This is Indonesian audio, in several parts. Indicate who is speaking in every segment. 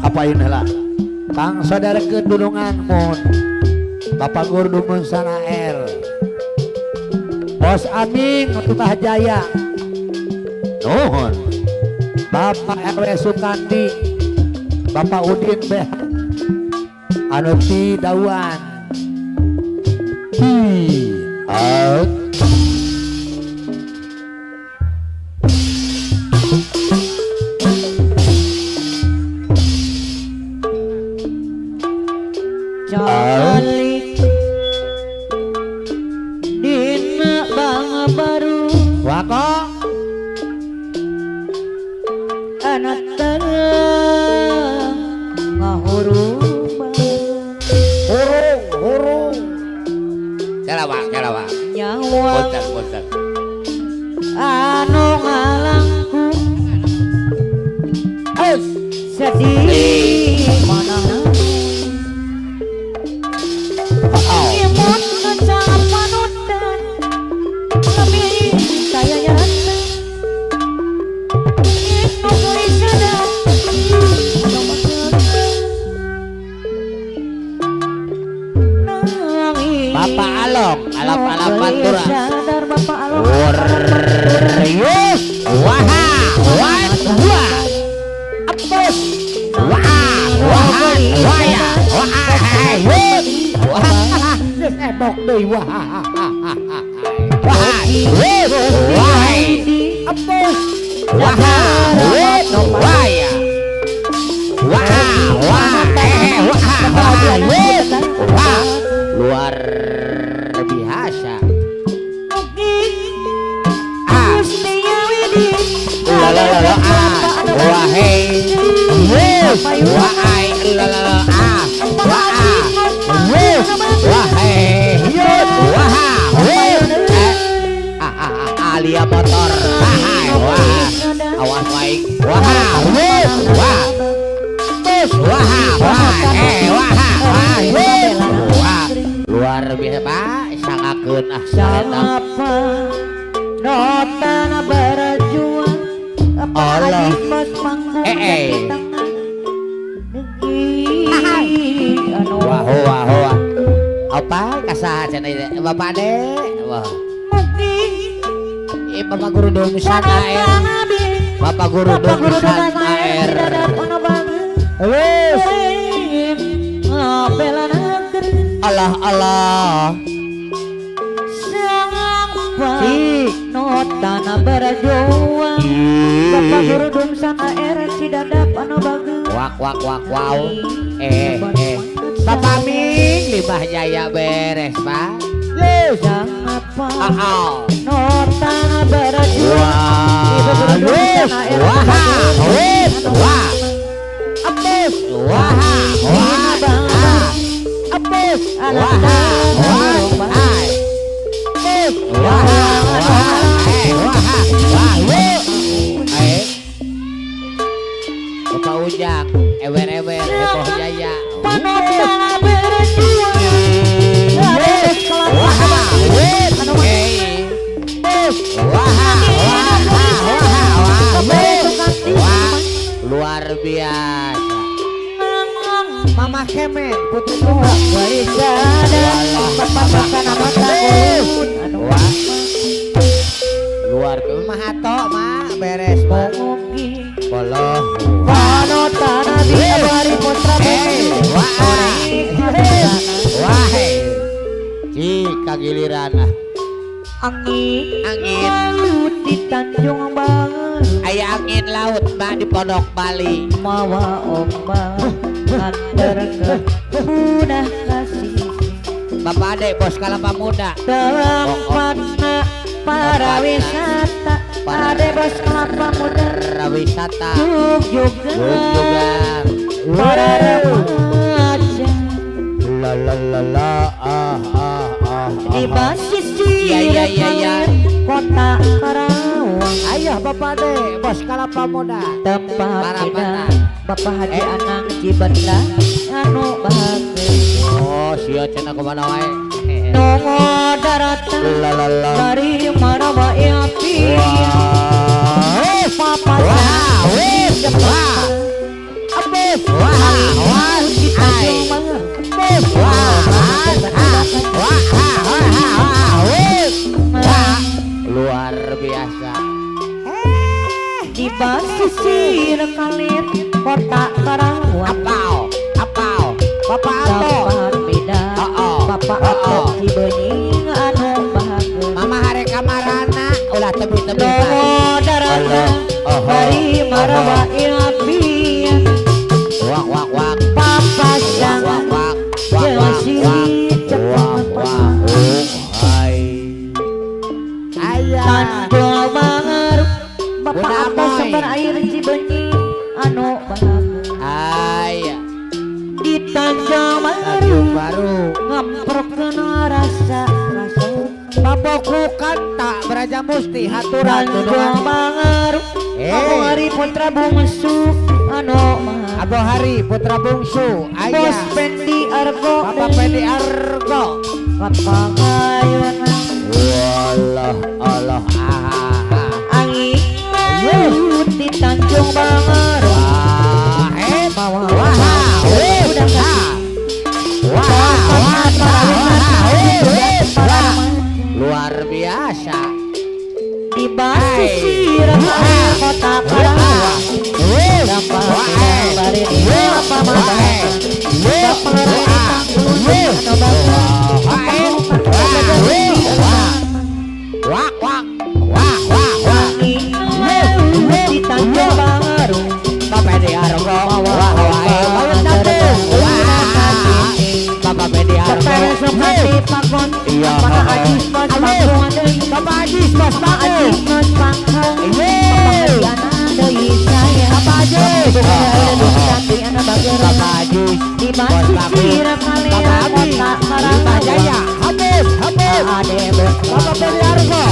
Speaker 1: apa ini lah Kang saudara kedulungan mun Bapak Guru Dumun Sana R Bos Aming untuk Jaya Nuhun Bapak RW Sukandi Bapak Udin BH Anuti Dawan out
Speaker 2: Calik dina bangga baru
Speaker 1: wako
Speaker 2: anak terang ngahurung
Speaker 1: hurung kelawak
Speaker 2: nyawa
Speaker 1: punten
Speaker 2: anu ngalangku sedih mana imun ngecap panutan lebih saya nyata itu gelisah
Speaker 1: Bapak Alok alap pantura
Speaker 2: sadar Bapak Alok
Speaker 1: Worius waha wan wa apus waha wahan waya wahayut waha ebok deui waha wahayut wahai apus waha wut waya waha wahayut waha luar biasa wahai wahai alia motor awas baik luar biasa Pak sangakeun
Speaker 2: siapa notana berjuang
Speaker 1: Allah wah apa kasah cenah Bapak Dek wah Bapak Guru Domisan AR Bapak Guru Domisan AR Allah
Speaker 2: notana berjuang Bapak Guru Domisan AR Cidadap anu bagus
Speaker 1: wak wow Bapak Ming Limbah Jaya beres Pak
Speaker 2: apa notana berjuang
Speaker 1: Bapak Ujang ewer heboh jaya
Speaker 2: notana berjuang
Speaker 1: luar biasa
Speaker 2: Mama Kemen putri tua Warisa dan bapak-bapak nama tahun
Speaker 1: luar biasa mahato mak beres
Speaker 2: Mongoki
Speaker 1: poloh
Speaker 2: Pano tanah di abari putra
Speaker 1: wahai jika giliran
Speaker 2: angin
Speaker 1: laut
Speaker 2: di Tanjung Bangun
Speaker 1: aya angin laut mbak di Pondok Bali
Speaker 2: mawa ombak antar ke mudah kasih
Speaker 1: Bapak Adek Bos Kalapa Muda
Speaker 2: tempatna para wisata ada Bos Kelapa Muda
Speaker 1: para wisata
Speaker 2: juga
Speaker 1: para
Speaker 2: remaja
Speaker 1: la
Speaker 2: di basis
Speaker 1: iya
Speaker 2: kota Karawang
Speaker 1: ayah Bapak Adek Bos Kalapa Muda
Speaker 2: tempat
Speaker 1: para
Speaker 2: kita Bapak Hadi Anang Cibenda anu bahagia
Speaker 1: oh sia cenah kemana wae
Speaker 2: nongo daratan dari Marawa api papa
Speaker 1: wah abis wah
Speaker 2: di basisir kalir kota Karawang.
Speaker 1: Apal Bapak Ato
Speaker 2: Dapat beda Bapak Ato Cibenying anu bahagia.
Speaker 1: Mama hari kamarana ulah tebi-tebi
Speaker 2: Nomo darana hari marawa ilapian
Speaker 1: wak
Speaker 2: papasangan jeung siri cepet
Speaker 1: hai ayah
Speaker 2: Tanjung Mangaruk Bapak
Speaker 1: Bunda
Speaker 2: Ato
Speaker 1: Amoy.
Speaker 2: sumber air Cibenying anu bahagia.
Speaker 1: ayah
Speaker 2: Di Tanjung
Speaker 1: Tanjung
Speaker 2: Mangaruk
Speaker 1: Baru
Speaker 2: ngamprokeun rasa
Speaker 1: papokukan tak beraja musti haturan
Speaker 2: Tanjung Mangaruk Abu Hari Putra Bungsu anu maha
Speaker 1: Abu Hari putra bungsu
Speaker 2: Bos
Speaker 1: ayah
Speaker 2: Pendi Argo
Speaker 1: Bapak Pedi Argo
Speaker 2: Kapangayana
Speaker 1: wallah Allah
Speaker 2: angin laut di Tanjung Mangaruk bawa udah
Speaker 1: luar biasa
Speaker 2: di basisir kota Karawang. Dapat bari di apa mabahan di Tanjung Mangaruk
Speaker 1: Bapak di Argo Bapak Pedi
Speaker 2: Bapak Sukati Pakon Bapak Ajis Mas Pangkong
Speaker 1: Bapak Ajis Mas
Speaker 2: Bapak Ajis Mas Pangkong Bapak Diana Dewi saya
Speaker 1: Bapak Ajis
Speaker 2: Tapi anak bager
Speaker 1: Bapak Ajis
Speaker 2: di basisir kalir kota Karawang.
Speaker 1: Jaya habis
Speaker 2: Ade bos
Speaker 1: Bapak Pedi Argo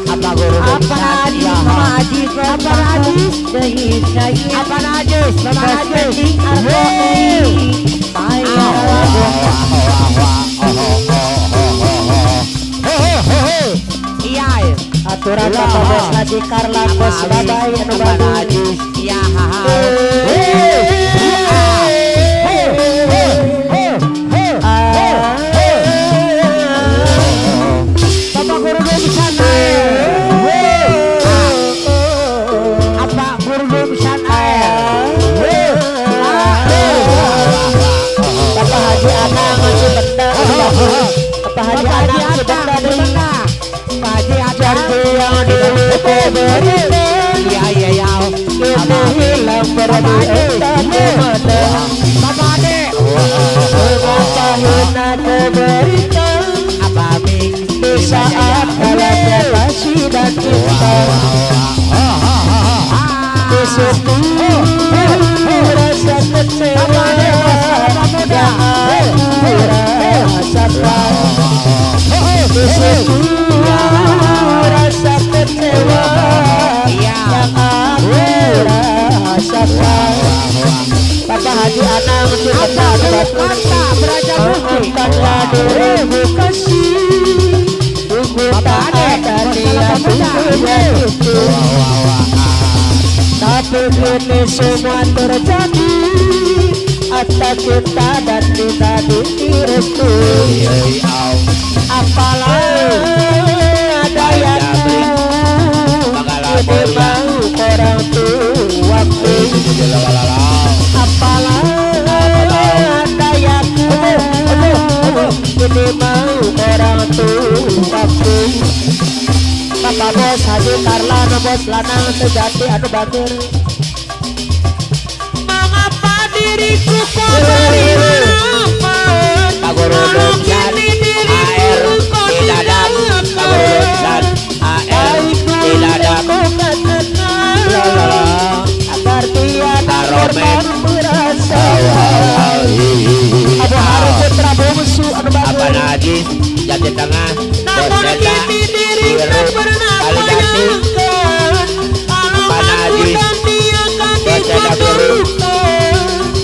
Speaker 1: apa guru
Speaker 2: apa Ajis Mama Ajis Bapak Ajis Dewi saya
Speaker 1: apa Ajis Bapak
Speaker 2: Bos
Speaker 1: Ajis
Speaker 2: Pendi Argo saya
Speaker 1: iya
Speaker 2: aturan Bapak Bos Haji Karla Bos Badai anu bagus.
Speaker 1: iya Bapak guru di sana apa guru di sana
Speaker 2: Bapak Haji Anang masih benda. Bapak Haji Anang masih benda deui.
Speaker 1: Pak Haji
Speaker 2: Janji
Speaker 1: Ajar
Speaker 2: yang diberi
Speaker 1: iya
Speaker 2: kita hilang berdusta kemana.
Speaker 1: Bapak Ade
Speaker 2: Bapak hina keberita
Speaker 1: apa Bing
Speaker 2: di saat kalanya kasih dan cinta. Di situ rasa kecewa yang aku rasakan. Di situ rasa kecewa yang aku rasakan. Bapak Haji Anang mesti
Speaker 1: apa
Speaker 2: benar
Speaker 1: kata beraja musti
Speaker 2: Angkatlah dirimu kasih. Tunggu tak ada dia tunggunya itu. Tapi kini semua terjadi atas kita dan kita direstui. Apalah ada yang tahu ini mau orang tuaku. Apalah ada yang tahu ini mau orang tuaku. Bapak Bos Haji Karla Bos Lanang sejati anu bager. Mengapa diriku kok beri nafas? Kalau kini diriku kok tidak nafas? Baikku katakan agar tiada korban merasakan. Abu Hari Putra Bungsu anu bager.
Speaker 3: Apa najis jati tengah
Speaker 2: Namun kini diriku pernah bayangkan kalau aku dan dia kan dikutukan.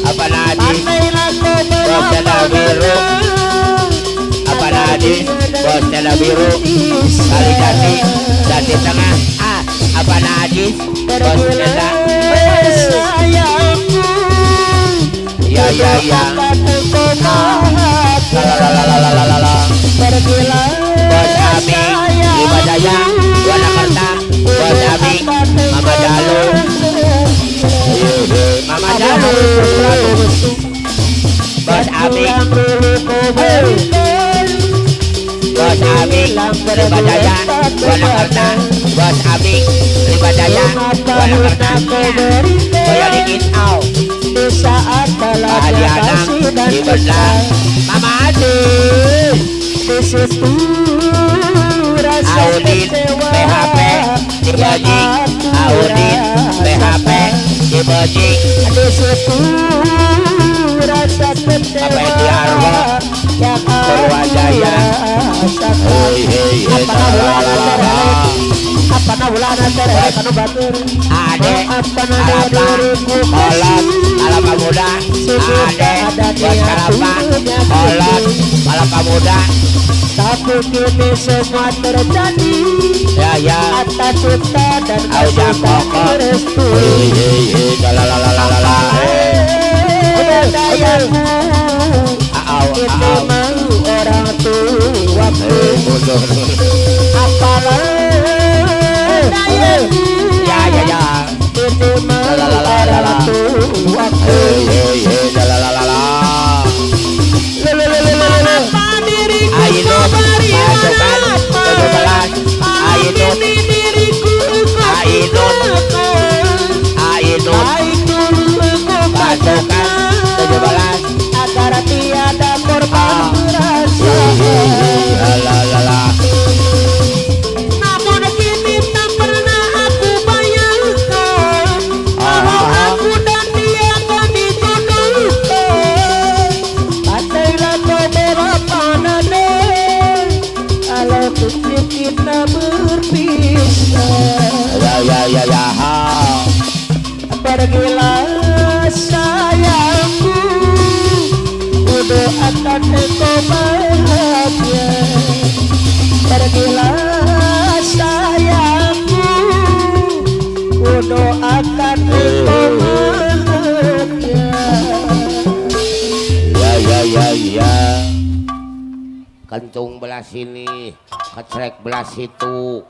Speaker 3: apa najis
Speaker 2: Pandailah kau
Speaker 3: bos tenda biru apa najis bos tenda biru kali jati tengah apa najis bos tenda
Speaker 2: sayangku.
Speaker 3: ya lalalalalalala
Speaker 2: Pergilah
Speaker 3: bos Ami di Badaya Wanakerta bos Ami Libadaya Wanakarta Bos Abing Libadaya Wanakarta Boyo dikit au
Speaker 2: di saat dalam
Speaker 3: Adi Adang di belah Mama Adi
Speaker 2: di situ rasa
Speaker 3: Audin PHP di Bojing Audin PHP di Bojing
Speaker 2: di situ rasa kecewa
Speaker 3: Apa yang diarwa
Speaker 2: yang
Speaker 3: Purwajaya Hei hei hei
Speaker 2: apa bulan antara kanu batur
Speaker 3: Ade Alapa Kolot Alapa Muda Ade Bos Kalapa Kolot Alapa Muda
Speaker 2: tapi kini semua terjadi
Speaker 3: Ya
Speaker 2: atas cinta dan
Speaker 3: Auja
Speaker 2: kasih
Speaker 3: Koko
Speaker 2: restu
Speaker 3: Hei hei hei Lalalala
Speaker 2: dayamu
Speaker 3: Au
Speaker 2: ini mau orang tuaku
Speaker 3: mundur
Speaker 2: apalah dayamu
Speaker 3: Ya
Speaker 2: ini mau orang tuaku
Speaker 3: Hei hei hei Lalalala Ainun Pasukan 17 Ainun Pasukan 17
Speaker 2: agar tiada korban merasa
Speaker 3: Lalalala
Speaker 2: namun kini tak pernah aku bayangkan bahwa aku dan dia akan dijodohkan andailah kau berapa nada kalau kecil kita berpisah
Speaker 3: Ya
Speaker 2: pergilah sayangku ku doakan engkau bahagia pergilah sayangku ku doakan engkau bahagia
Speaker 3: Kencung belah sini kecrek belah situ